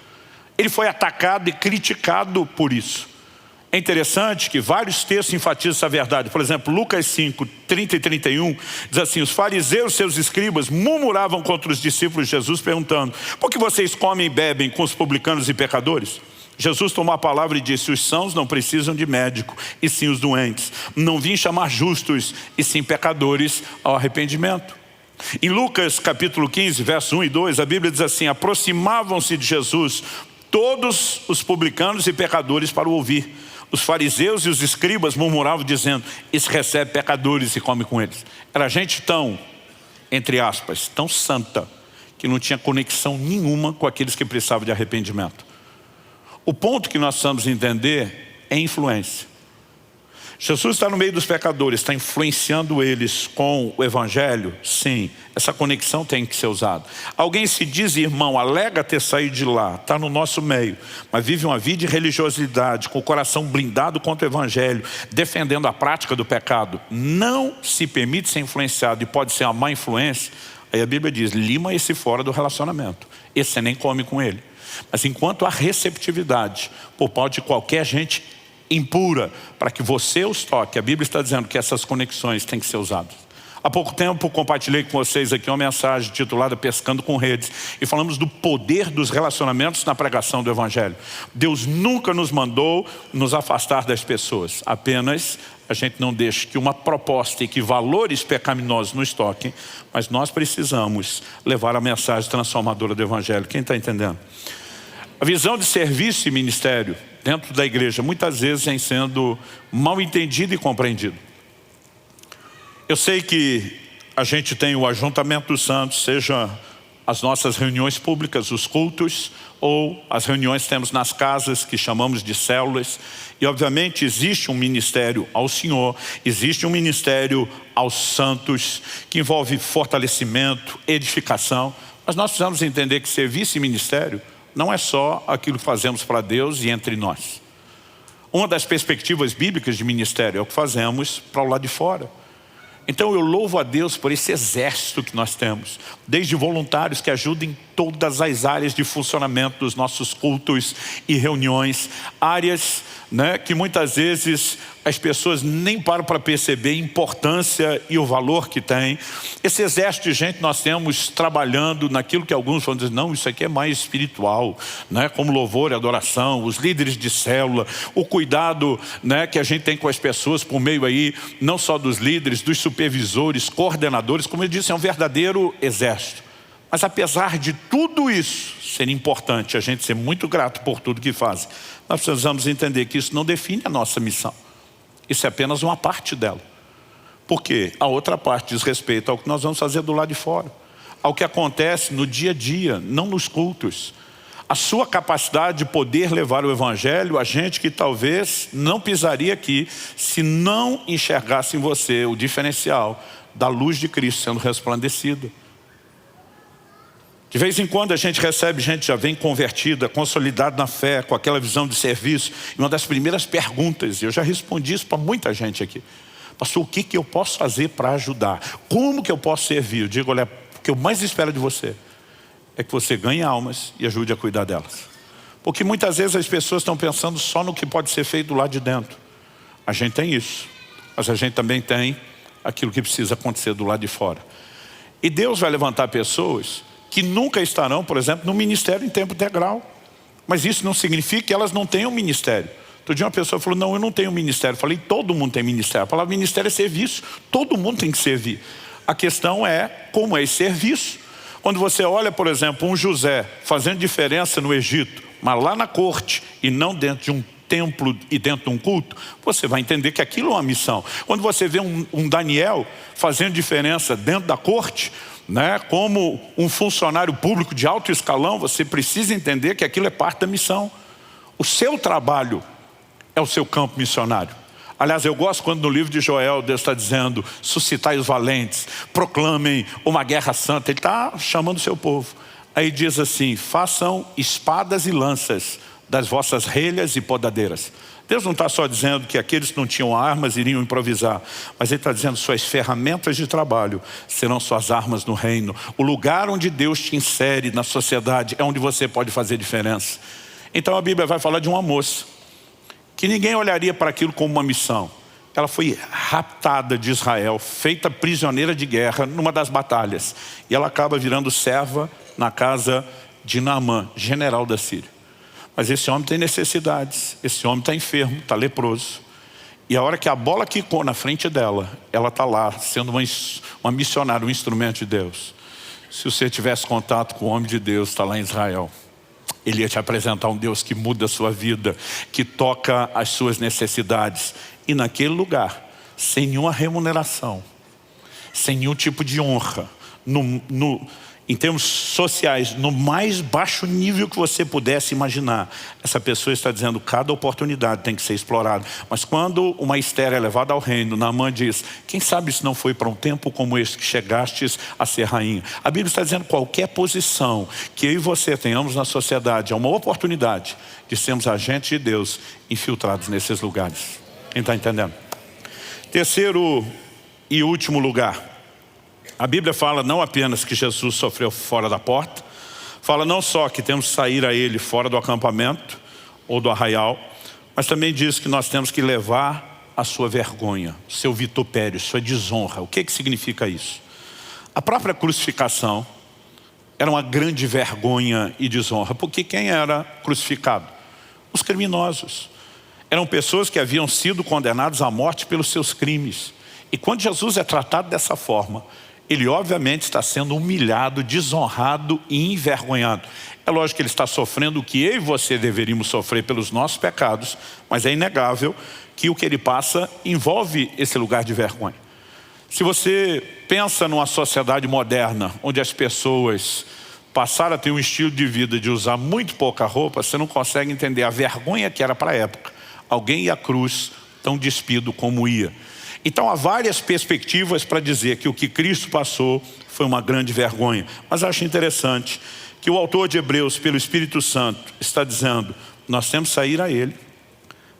Ele foi atacado e criticado por isso. É interessante que vários textos enfatizam essa verdade. Por exemplo, Lucas 5, 30 e 31, diz assim, os fariseus, seus escribas, murmuravam contra os discípulos de Jesus, perguntando, por que vocês comem e bebem com os publicanos e pecadores? Jesus tomou a palavra e disse, os sãos não precisam de médico, e sim os doentes. Não vim chamar justos, e sim pecadores ao arrependimento. Em Lucas capítulo 15, verso 1 e 2, a Bíblia diz assim, aproximavam-se de Jesus todos os publicanos e pecadores para o ouvir. Os fariseus e os escribas murmuravam dizendo, esse recebe pecadores e come com eles. Era gente tão, entre aspas, tão santa, que não tinha conexão nenhuma com aqueles que precisavam de arrependimento. O ponto que nós precisamos entender é influência. Jesus está no meio dos pecadores, está influenciando eles com o evangelho? Sim, essa conexão tem que ser usada. Alguém se diz irmão, alega ter saído de lá, está no nosso meio, mas vive uma vida de religiosidade, com o coração blindado contra o evangelho, defendendo a prática do pecado, não se permite ser influenciado e pode ser uma má influência. Aí a Bíblia diz, lima esse fora do relacionamento, esse você nem come com ele. Mas enquanto há receptividade por parte de qualquer gente impura, para que você os toque, a Bíblia está dizendo que essas conexões têm que ser usadas. Há pouco tempo compartilhei com vocês aqui uma mensagem titulada Pescando com Redes, e falamos do poder dos relacionamentos na pregação do evangelho. Deus nunca nos mandou nos afastar das pessoas, apenas a gente não deixa que uma proposta e que valores pecaminosos nos toquem, mas nós precisamos levar a mensagem transformadora do evangelho. Quem está entendendo? A visão de serviço e ministério dentro da igreja muitas vezes vem sendo mal entendida e compreendida. Eu sei que a gente tem o ajuntamento dos santos, seja as nossas reuniões públicas, os cultos, ou as reuniões que temos nas casas, que chamamos de células. E obviamente existe um ministério ao Senhor, existe um ministério aos santos, que envolve fortalecimento, edificação. Mas nós precisamos entender que serviço e ministério não é só aquilo que fazemos para Deus e entre nós. Uma das perspectivas bíblicas de ministério é o que fazemos para o lado de fora. Então eu louvo a Deus por esse exército que nós temos, desde voluntários que ajudam em todas as áreas de funcionamento dos nossos cultos e reuniões, áreas, que muitas vezes as pessoas nem param para perceber a importância e o valor que tem. Esse exército de gente nós temos trabalhando naquilo que alguns vão dizer, não, isso aqui é mais espiritual, como louvor e adoração, os líderes de célula, o cuidado que a gente tem com as pessoas por meio aí, não só dos líderes, dos supervisores, coordenadores, como eu disse, é um verdadeiro exército. Mas apesar de tudo isso ser importante, a gente ser muito grato por tudo que faz, nós precisamos entender que isso não define a nossa missão. Isso é apenas uma parte dela. Porque a outra parte diz respeito ao que nós vamos fazer do lado de fora, ao que acontece no dia a dia, não nos cultos. A sua capacidade de poder levar o evangelho a gente que talvez não pisaria aqui se não enxergasse em você o diferencial da luz de Cristo sendo resplandecida. De vez em quando a gente recebe gente já vem convertida, consolidada na fé, com aquela visão de serviço. E uma das primeiras perguntas, eu já respondi isso para muita gente aqui. Pastor, o que eu posso fazer para ajudar? Como que eu posso servir? Eu digo, olha, o que eu mais espero de você é que você ganhe almas e ajude a cuidar delas. Porque muitas vezes as pessoas estão pensando só no que pode ser feito do lado de dentro. A gente tem isso, mas a gente também tem aquilo que precisa acontecer do lado de fora. E Deus vai levantar pessoas que nunca estarão, por exemplo, no ministério em tempo integral. Mas isso não significa que elas não tenham ministério. Outro dia uma pessoa falou, não, eu não tenho ministério. Eu falei, todo mundo tem ministério. A palavra ministério é serviço. Todo mundo tem que servir. A questão é como é esse serviço. Quando você olha, por exemplo, um José fazendo diferença no Egito, mas lá na corte e não dentro de um templo e dentro de um culto, você vai entender que aquilo é uma missão. Quando você vê um Daniel fazendo diferença dentro da corte, como um funcionário público de alto escalão, você precisa entender que aquilo é parte da missão. O seu trabalho é o seu campo missionário. Aliás, eu gosto quando no livro de Joel Deus está dizendo, suscitai os valentes, proclamem uma guerra santa. Ele está chamando o seu povo. Aí diz assim, façam espadas e lanças das vossas relhas e podadeiras. Deus não está só dizendo que aqueles que não tinham armas iriam improvisar, mas Ele está dizendo suas ferramentas de trabalho serão suas armas no reino. O lugar onde Deus te insere na sociedade é onde você pode fazer diferença. Então a Bíblia vai falar de uma moça que ninguém olharia para aquilo como uma missão. Ela foi raptada de Israel, feita prisioneira de guerra numa das batalhas. E ela acaba virando serva na casa de Naamã, general da Síria. Mas esse homem tem necessidades, esse homem está enfermo, está leproso. E a hora que a bola quicou na frente dela, ela está lá, sendo uma missionária, um instrumento de Deus. Se você tivesse contato com o homem de Deus, está lá em Israel, ele ia te apresentar um Deus que muda a sua vida, que toca as suas necessidades. E naquele lugar, sem nenhuma remuneração, sem nenhum tipo de honra, em termos sociais, no mais baixo nível que você pudesse imaginar. Essa pessoa está dizendo, cada oportunidade tem que ser explorada. Mas quando uma Esther é levada ao reino, Naamã diz, quem sabe se não foi para um tempo como este que chegastes a ser rainha. A Bíblia está dizendo, qualquer posição que eu e você tenhamos na sociedade, é uma oportunidade de sermos agentes de Deus infiltrados nesses lugares. Quem está entendendo? Terceiro e último lugar. A Bíblia fala não apenas que Jesus sofreu fora da porta, fala não só que temos que sair a Ele fora do acampamento ou do arraial, mas também diz que nós temos que levar a sua vergonha, seu vitupério, sua desonra. O que significa isso? A própria crucificação era uma grande vergonha e desonra, porque quem era crucificado? Os criminosos. Eram pessoas que haviam sido condenados à morte pelos seus crimes. E quando Jesus é tratado dessa forma, ele obviamente está sendo humilhado, desonrado e envergonhado. É lógico que ele está sofrendo o que eu e você deveríamos sofrer pelos nossos pecados, mas é inegável que o que ele passa envolve esse lugar de vergonha. Se você pensa numa sociedade moderna, onde as pessoas passaram a ter um estilo de vida de usar muito pouca roupa, você não consegue entender a vergonha que era para a época. Alguém ia à cruz tão despido como ia. Então há várias perspectivas para dizer que o que Cristo passou foi uma grande vergonha. Mas acho interessante que o autor de Hebreus, pelo Espírito Santo, está dizendo, nós temos que sair a Ele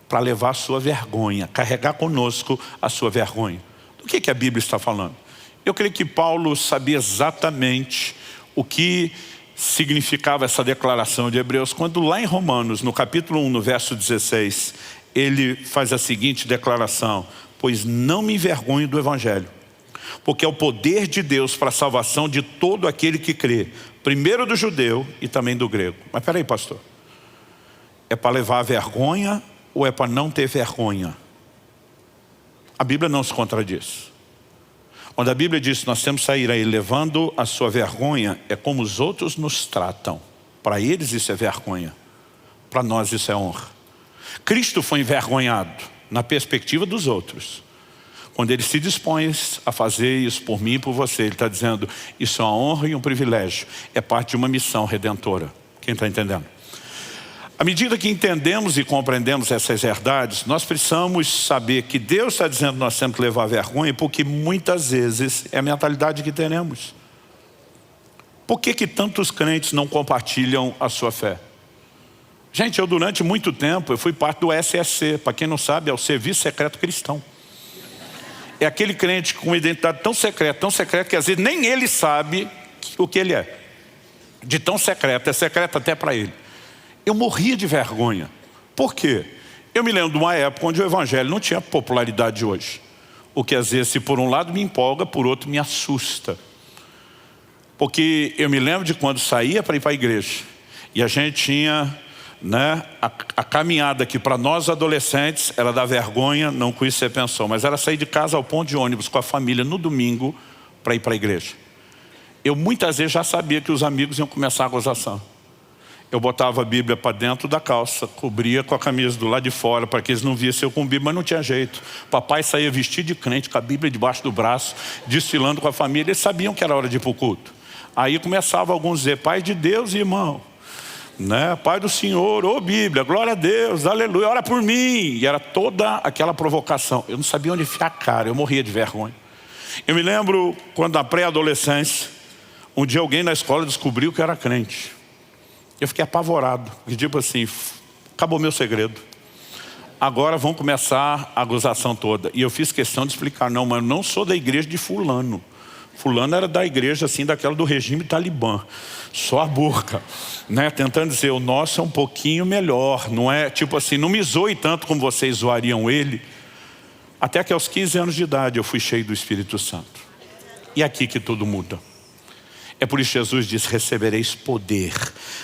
para levar a sua vergonha, carregar conosco a sua vergonha. Do que a Bíblia está falando? Eu creio que Paulo sabia exatamente o que significava essa declaração de Hebreus, quando lá em Romanos, no capítulo 1, no verso 16, ele faz a seguinte declaração, pois não me envergonho do Evangelho, porque é o poder de Deus para a salvação de todo aquele que crê, primeiro do judeu e também do grego. Mas peraí, pastor, é para levar a vergonha ou é para não ter vergonha? A Bíblia não se contradiz. Quando a Bíblia diz que nós temos que sair aí levando a sua vergonha, é como os outros nos tratam. Para eles isso é vergonha, para nós isso é honra. Cristo foi envergonhado na perspectiva dos outros. Quando ele se dispõe a fazer isso por mim e por você, ele está dizendo, isso é uma honra e um privilégio. É parte de uma missão redentora. Quem está entendendo? À medida que entendemos e compreendemos essas verdades, nós precisamos saber que Deus está dizendo que nós temos que levar vergonha, porque muitas vezes é a mentalidade que teremos. Por que tantos crentes não compartilham a sua fé? Gente, eu durante muito tempo, eu fui parte do SSC, para quem não sabe, é o Serviço Secreto Cristão. É aquele crente com uma identidade tão secreta que às vezes nem ele sabe o que ele é. De tão secreto, é secreto até para ele. Eu morria de vergonha. Por quê? Eu me lembro de uma época onde o Evangelho não tinha a popularidade de hoje. O que às vezes, se por um lado me empolga, por outro me assusta. Porque eu me lembro de quando saía para ir para a igreja. E a gente tinha... a caminhada que para nós adolescentes era da vergonha, não com isso você pensou, mas era sair de casa ao ponto de ônibus com a família no domingo para ir para a igreja. Eu muitas vezes já sabia que os amigos iam começar a gozação. Eu botava a Bíblia para dentro da calça, cobria com a camisa do lado de fora para que eles não vissem eu com Bíblia, mas não tinha jeito. Papai saía vestido de crente com a Bíblia debaixo do braço, desfilando com a família, eles sabiam que era hora de ir para o culto. Aí começava alguns a dizer, Pai de Deus, irmão. Pai do Senhor, ô Bíblia, glória a Deus, aleluia, ora por mim. E era toda aquela provocação. Eu não sabia onde enfiar a cara, eu morria de vergonha. Eu me lembro quando na pré-adolescência, um dia alguém na escola descobriu que eu era crente. Eu fiquei apavorado, porque tipo assim, acabou meu segredo. Agora vão começar a gozação toda. E eu fiz questão de explicar, não, mas eu não sou da igreja de fulano. Fulano era da igreja assim, daquela do regime talibã. Só a boca, tentando dizer, o nosso é um pouquinho melhor. Não é tipo assim, não me zoe tanto como vocês zoariam ele. Até que aos 15 anos de idade eu fui cheio do Espírito Santo. E é aqui que tudo muda. É por isso que Jesus diz, recebereis poder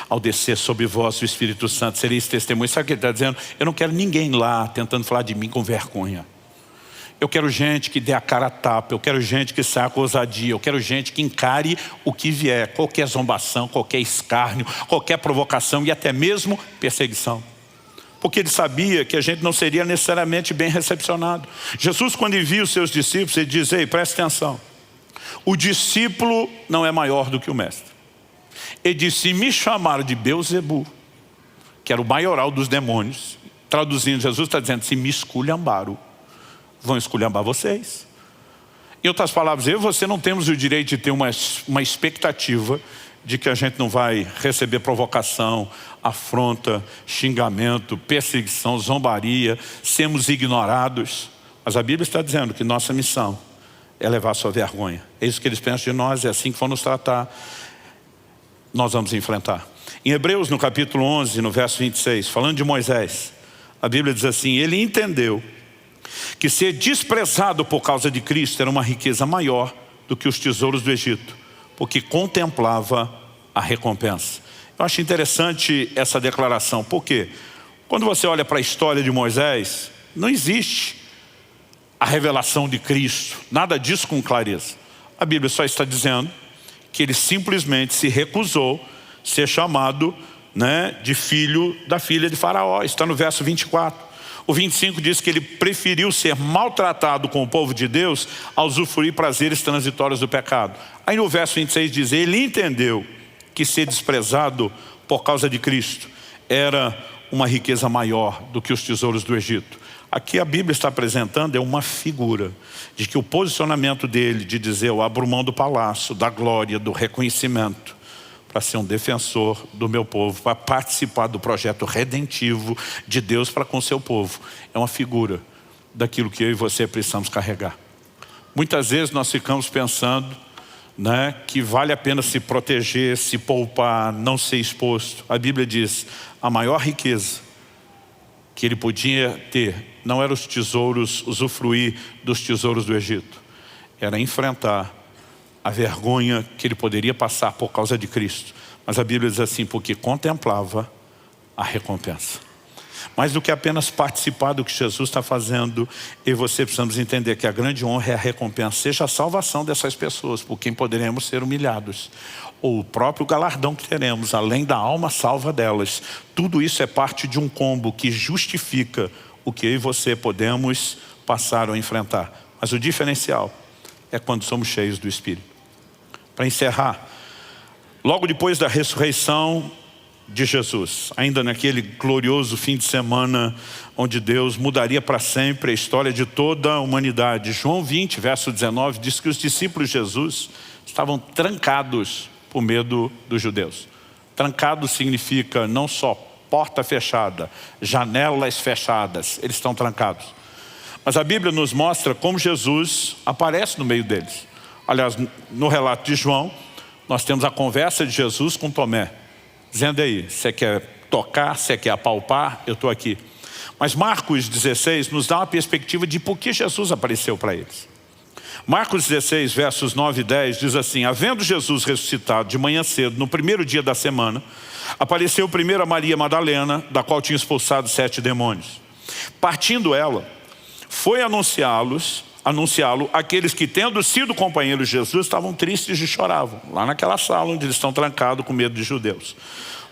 ao descer sobre vós o Espírito Santo, sereis testemunhas. Sabe o que ele está dizendo? Eu não quero ninguém lá tentando falar de mim com vergonha. Eu quero gente que dê a cara a tapa, eu quero gente que saia com ousadia, eu quero gente que encare o que vier, qualquer zombação, qualquer escárnio, qualquer provocação e até mesmo perseguição. Porque ele sabia que a gente não seria necessariamente bem recepcionado. Jesus, quando envia os seus discípulos, ele diz, ei, presta atenção. O discípulo não é maior do que o mestre. Ele disse: se me chamaram de Beelzebu, que era o maioral dos demônios, traduzindo, Jesus está dizendo: se me esculhambaram, vão esculhambar vocês. Em outras palavras, eu e você não temos o direito de ter uma expectativa de que a gente não vai receber provocação, afronta, xingamento, perseguição, zombaria, sermos ignorados. Mas a Bíblia está dizendo que nossa missão é levar a sua vergonha. É isso que eles pensam de nós, é assim que vão nos tratar. Nós vamos enfrentar. Em Hebreus, no capítulo 11, no verso 26, falando de Moisés, a Bíblia diz assim: ele entendeu que ser desprezado por causa de Cristo era uma riqueza maior do que os tesouros do Egito, porque contemplava a recompensa. Eu acho interessante essa declaração, porque quando você olha para a história de Moisés, não existe a revelação de Cristo, nada disso com clareza. A Bíblia só está dizendo que ele simplesmente se recusou a ser chamado, de filho da filha de Faraó. Está no verso 24. O 25 diz que ele preferiu ser maltratado com o povo de Deus a usufruir prazeres transitórios do pecado. Aí no verso 26 diz: ele entendeu que ser desprezado por causa de Cristo era uma riqueza maior do que os tesouros do Egito. Aqui a Bíblia está apresentando uma figura de que o posicionamento dele de dizer: eu abro mão do palácio, da glória, do reconhecimento, para ser um defensor do meu povo, para participar do projeto redentivo de Deus para com o seu povo. É uma figura daquilo que eu e você precisamos carregar. Muitas vezes nós ficamos pensando, que vale a pena se proteger, se poupar, não ser exposto. A Bíblia diz: a maior riqueza que ele podia ter não era os tesouros, usufruir dos tesouros do Egito, era enfrentar a vergonha que ele poderia passar por causa de Cristo. Mas a Bíblia diz assim: porque contemplava a recompensa. Mais do que apenas participar do que Jesus está fazendo, eu e você precisamos entender que a grande honra é a recompensa, seja a salvação dessas pessoas, por quem poderemos ser humilhados, ou o próprio galardão que teremos, além da alma salva delas. Tudo isso é parte de um combo que justifica o que eu e você podemos passar ou enfrentar. Mas o diferencial é quando somos cheios do Espírito. Para encerrar, logo depois da ressurreição de Jesus, ainda naquele glorioso fim de semana onde Deus mudaria para sempre a história de toda a humanidade, João 20, verso 19, diz que os discípulos de Jesus estavam trancados por medo dos judeus. Trancado significa não só porta fechada, janelas fechadas, eles estão trancados. Mas a Bíblia nos mostra como Jesus aparece no meio deles. Aliás, no relato de João, nós temos a conversa de Jesus com Tomé, dizendo: aí, você quer tocar, você quer apalpar, eu estou aqui. Mas Marcos 16 nos dá uma perspectiva de por que Jesus apareceu para eles. Marcos 16, versos 9 e 10 diz assim: havendo Jesus ressuscitado de manhã cedo, no primeiro dia da semana, apareceu primeiro a Maria Madalena, da qual tinha expulsado 7 demônios. Partindo ela, foi anunciá-lo aqueles que, tendo sido companheiros de Jesus, estavam tristes e choravam, lá naquela sala onde eles estão trancados com medo de judeus.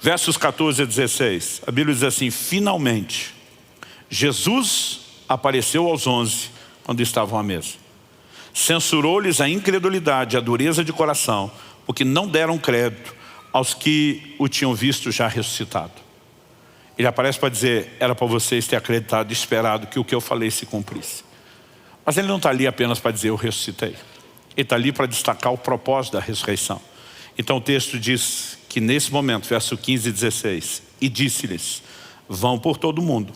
Versos 14 a 16, a Bíblia diz assim: finalmente, Jesus apareceu aos 11, quando estavam à mesa. Censurou-lhes a incredulidade, a dureza de coração, porque não deram crédito aos que o tinham visto já ressuscitado. Ele aparece para dizer: era para vocês ter acreditado e esperado que o que eu falei se cumprisse. Mas ele não está ali apenas para dizer: eu ressuscitei. Ele está ali para destacar o propósito da ressurreição. Então o texto diz que nesse momento, verso 15 e 16, e disse-lhes: vão por todo o mundo,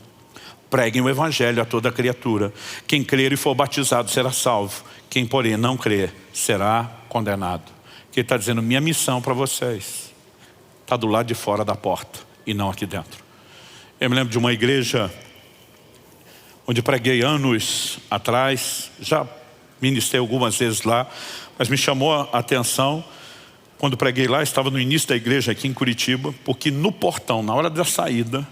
preguem o evangelho a toda criatura. Quem crer e for batizado será salvo, quem porém não crer será condenado. Que ele está dizendo: minha missão para vocês está do lado de fora da porta e não aqui dentro. Eu me lembro de uma igreja onde preguei anos atrás, já ministrei algumas vezes lá, mas me chamou a atenção quando preguei lá. Estava no início da igreja aqui em Curitiba, porque no portão, na hora da saída,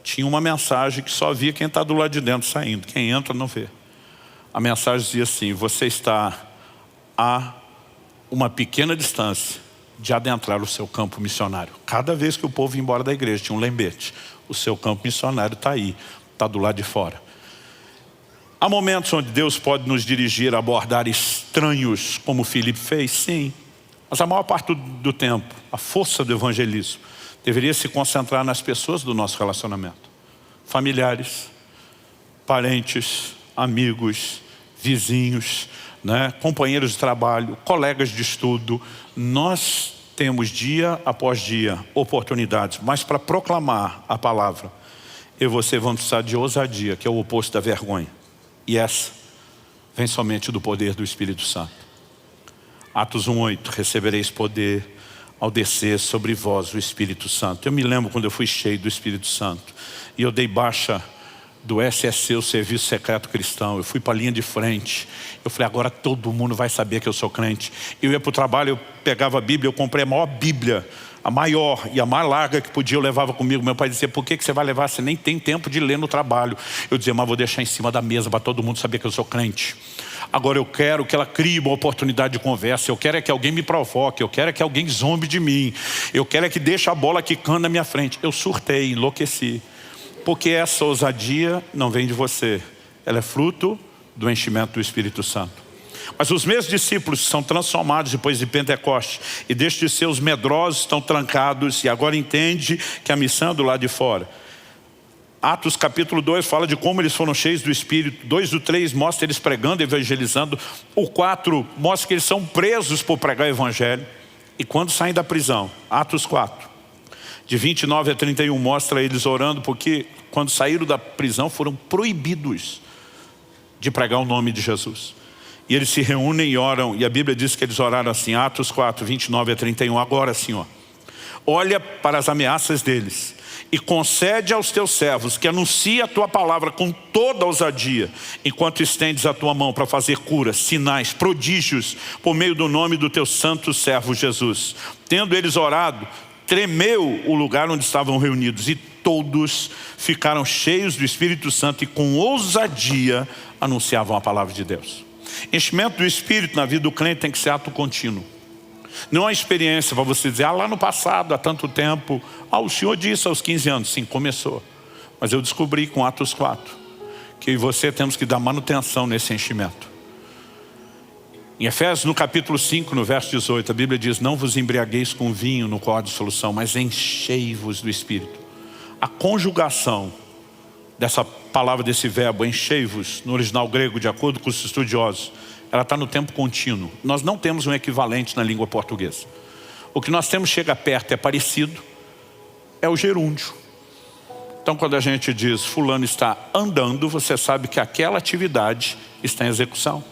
tinha uma mensagem que só via quem está do lado de dentro saindo, quem entra não vê. A mensagem dizia assim: você está a uma pequena distância de adentrar o seu campo missionário. Cada vez que o povo ia embora da igreja tinha um lembrete: o seu campo missionário está aí, está do lado de fora. Há momentos onde Deus pode nos dirigir a abordar estranhos, como Filipe fez, sim. Mas a maior parte do tempo, a força do evangelismo deveria se concentrar nas pessoas do nosso relacionamento. Familiares, parentes, amigos, vizinhos, né? Companheiros de trabalho, colegas de estudo. Nós temos dia após dia oportunidades, mas para proclamar a palavra, eu e você vamos precisar de ousadia, que é o oposto da vergonha. E essa vem somente do poder do Espírito Santo. Atos 1:8, recebereis poder ao descer sobre vós o Espírito Santo. Eu me lembro quando eu fui cheio do Espírito Santo e eu dei baixa do SSC, o Serviço Secreto Cristão. Eu fui para a linha de frente. Eu falei, agora todo mundo vai saber que eu sou crente. Eu ia para o trabalho, eu pegava a Bíblia, eu comprei a maior Bíblia, a maior e a mais larga que podia, eu levava comigo. Meu pai dizia, por que você vai levar? Você nem tem tempo de ler no trabalho. Eu dizia, mas vou deixar em cima da mesa para todo mundo saber que eu sou crente. Agora eu quero que ela crie uma oportunidade de conversa. Eu quero é que alguém me provoque. Eu quero é que alguém zombe de mim. Eu quero é que deixe a bola quicando na minha frente. Eu surtei, enlouqueci. Porque essa ousadia não vem de você. Ela é fruto do enchimento do Espírito Santo. Mas os meus discípulos são transformados depois de Pentecostes. E deixam de ser os medrosos, estão trancados. E agora entende que a missão é do lado de fora. Atos capítulo 2 fala de como eles foram cheios do Espírito. 2:3 mostra eles pregando, evangelizando. O 4 mostra que eles são presos por pregar o evangelho. E quando saem da prisão, Atos 4, de 29 a 31, mostra eles orando, porque quando saíram da prisão foram proibidos de pregar o nome de Jesus. E eles se reúnem e oram, e a Bíblia diz que eles oraram assim, Atos 4, 29 a 31, agora Senhor, olha para as ameaças deles e concede aos teus servos que anuncie a tua palavra com toda a ousadia, enquanto estendes a tua mão para fazer curas, sinais, prodígios, por meio do nome do teu santo servo Jesus. Tendo eles orado, tremeu o lugar onde estavam reunidos e todos ficaram cheios do Espírito Santo e com ousadia anunciavam a palavra de Deus. Enchimento do Espírito na vida do crente tem que ser ato contínuo. Não é uma experiência para você dizer, lá no passado, há tanto tempo, o Senhor disse aos 15 anos, sim, começou. Mas eu descobri com Atos 4, que eu e você temos que dar manutenção nesse enchimento. Em Efésios, no capítulo 5, no verso 18, a Bíblia diz, não vos embriagueis com vinho no qual há dissolução, mas enchei-vos do Espírito. A conjugação dessa palavra, desse verbo, enchei-vos, no original grego, de acordo com os estudiosos, ela está no tempo contínuo. Nós não temos um equivalente na língua portuguesa. O que nós temos chega perto, é parecido, é o gerúndio. Então quando a gente diz, fulano está andando, você sabe que aquela atividade está em execução.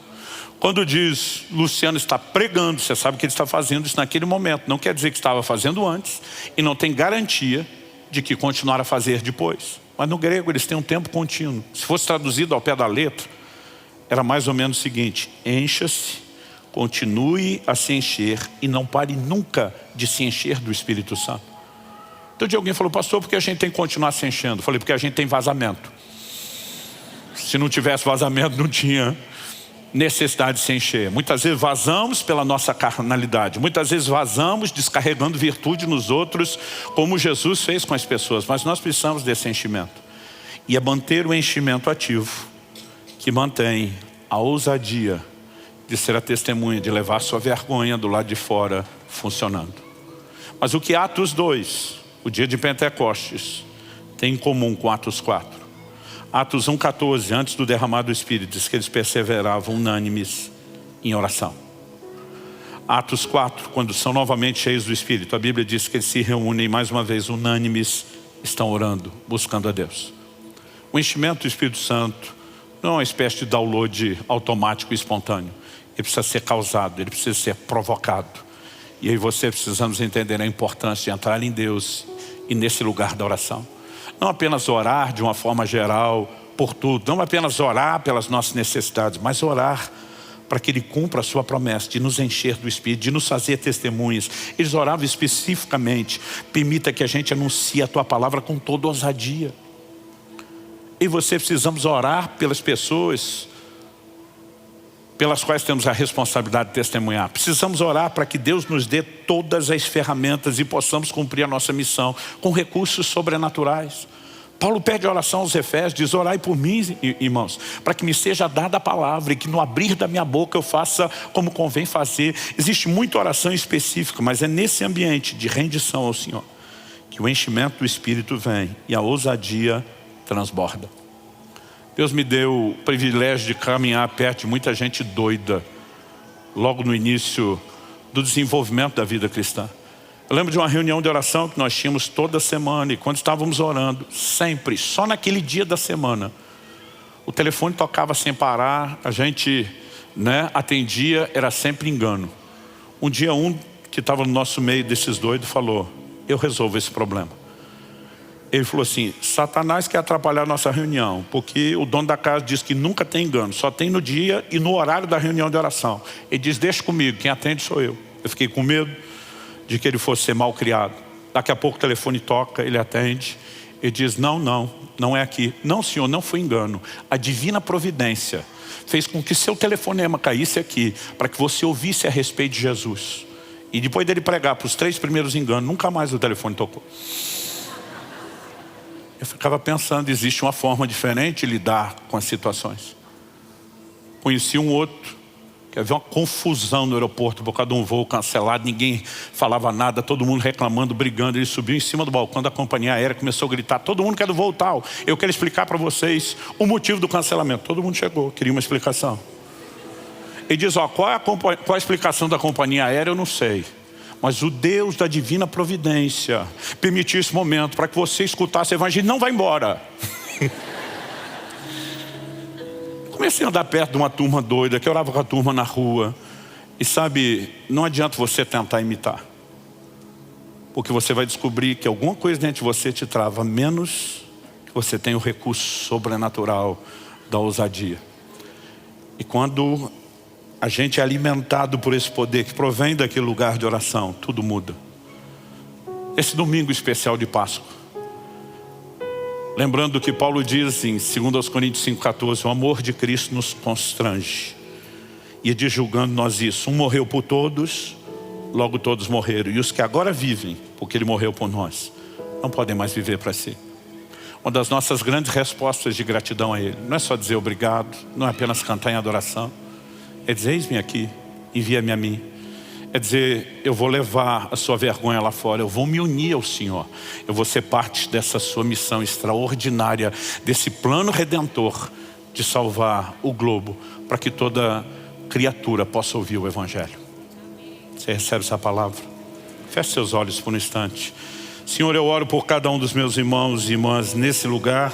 Quando diz, Luciano está pregando, você sabe que ele está fazendo isso naquele momento. Não quer dizer que estava fazendo antes e não tem garantia de que continuará a fazer depois. Mas no grego eles têm um tempo contínuo. Se fosse traduzido ao pé da letra, era mais ou menos o seguinte, encha-se, continue a se encher e não pare nunca de se encher do Espírito Santo. Então dia alguém falou, pastor, por que a gente tem que continuar se enchendo? Eu falei, porque a gente tem vazamento. Se não tivesse vazamento, não tinha necessidade de se encher. Muitas vezes vazamos pela nossa carnalidade. Muitas vezes vazamos descarregando virtude nos outros, como Jesus fez com as pessoas. Mas nós precisamos desse enchimento. E é manter o enchimento ativo que mantém a ousadia de ser a testemunha, de levar sua vergonha do lado de fora funcionando. Mas o que Atos 2, o dia de Pentecostes, tem em comum com Atos 4? Atos 1,14, antes do derramar do Espírito, diz que eles perseveravam unânimes em oração. Atos 4, quando são novamente cheios do Espírito, a Bíblia diz que eles se reúnem mais uma vez unânimes, estão orando, buscando a Deus. O enchimento do Espírito Santo não é uma espécie de download automático e espontâneo. Ele precisa ser causado, ele precisa ser provocado. E aí você precisamos entender a importância de entrar em Deus e nesse lugar da oração. Não apenas orar de uma forma geral por tudo, não apenas orar pelas nossas necessidades, mas orar para que Ele cumpra a sua promessa de nos encher do Espírito, de nos fazer testemunhas. Eles oravam especificamente, permita que a gente anuncie a Tua palavra com toda ousadia. E você precisamos orar pelas pessoas pelas quais temos a responsabilidade de testemunhar. Precisamos orar para que Deus nos dê todas as ferramentas e possamos cumprir a nossa missão com recursos sobrenaturais. Paulo pede oração aos Efésios, diz: orai por mim, irmãos, para que me seja dada a palavra e que no abrir da minha boca eu faça como convém fazer. Existe muita oração específica, mas é nesse ambiente de rendição ao Senhor que o enchimento do Espírito vem e a ousadia transborda. Deus me deu o privilégio de caminhar perto de muita gente doida, logo no início do desenvolvimento da vida cristã. Eu lembro de uma reunião de oração que nós tínhamos toda semana, e quando estávamos orando, sempre, só naquele dia da semana, o telefone tocava sem parar, a gente atendia, era sempre engano. Um dia um que estava no nosso meio desses doidos falou: eu resolvo esse problema. Ele falou assim: Satanás quer atrapalhar a nossa reunião, porque o dono da casa diz que nunca tem engano, só tem no dia e no horário da reunião de oração. Ele diz: deixa comigo, quem atende sou eu. Eu fiquei com medo de que ele fosse ser mal criado. Daqui a pouco o telefone toca, ele atende, ele diz: não é aqui. Não, senhor, não foi engano. A divina providência fez com que seu telefonema caísse aqui, para que você ouvisse a respeito de Jesus. E depois dele pregar para os 3 primeiros enganos, nunca mais o telefone tocou. Eu ficava pensando, existe uma forma diferente de lidar com as situações. Conheci um outro que havia uma confusão no aeroporto por causa de um voo cancelado, ninguém falava nada, todo mundo reclamando, brigando. Ele subiu em cima do balcão da companhia aérea, começou a gritar: todo mundo quer do voo tal, eu quero explicar para vocês o motivo do cancelamento. Todo mundo chegou, queria uma explicação. Ele diz: qual é a explicação da companhia aérea? Eu não sei, mas o Deus da divina providência permitiu esse momento para que você escutasse o evangelho. Não vai embora. Comecei a andar perto de uma turma doida, que orava com a turma na rua. E sabe, não adianta você tentar imitar, porque você vai descobrir que alguma coisa dentro de você te trava, menos que você tem o recurso sobrenatural da ousadia. E quando a gente é alimentado por esse poder que provém daquele lugar de oração, tudo muda. Esse domingo especial de Páscoa, lembrando que Paulo diz em 2 Coríntios 5,14, o amor de Cristo nos constrange. E diz, julgando nós isso: um morreu por todos, logo todos morreram. E os que agora vivem, porque ele morreu por nós, não podem mais viver para si. Uma das nossas grandes respostas de gratidão a Ele não é só dizer obrigado, não é apenas cantar em adoração, é dizer: eis-me aqui, envia-me a mim. É dizer: eu vou levar a sua vergonha lá fora, eu vou me unir ao Senhor, eu vou ser parte dessa sua missão extraordinária, desse plano redentor de salvar o globo, para que toda criatura possa ouvir o Evangelho. Você recebe essa palavra? Feche seus olhos por um instante. Senhor, eu oro por cada um dos meus irmãos e irmãs nesse lugar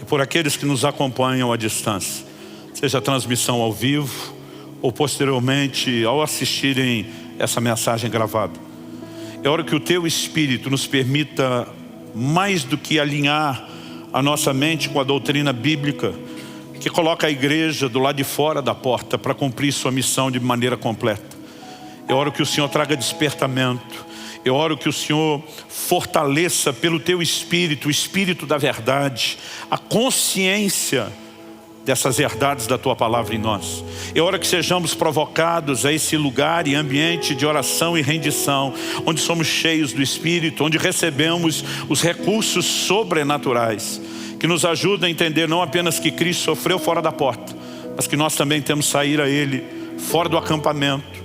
e por aqueles que nos acompanham à distância, seja a transmissão ao vivo ou posteriormente ao assistirem essa mensagem gravada. Eu oro que o Teu Espírito nos permita, mais do que alinhar a nossa mente com a doutrina bíblica, que coloca a igreja do lado de fora da porta para cumprir sua missão de maneira completa. Eu oro que o Senhor traga despertamento. Eu oro que o Senhor fortaleça pelo Teu Espírito, o Espírito da verdade, a consciência dessas verdades da Tua palavra em nós. Eu oro que sejamos provocados a esse lugar e ambiente de oração e rendição, onde somos cheios do Espírito, onde recebemos os recursos sobrenaturais, que nos ajudam a entender não apenas que Cristo sofreu fora da porta, mas que nós também temos que sair a Ele fora do acampamento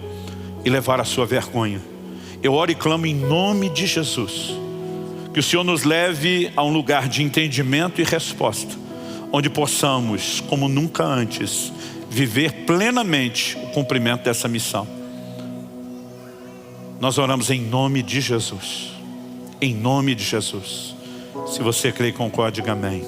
e levar a sua vergonha. Eu oro e clamo em nome de Jesus, que o Senhor nos leve a um lugar de entendimento e resposta, onde possamos, como nunca antes, viver plenamente o cumprimento dessa missão. Nós oramos em nome de Jesus. Em nome de Jesus. Se você crê e concorda, diga amém.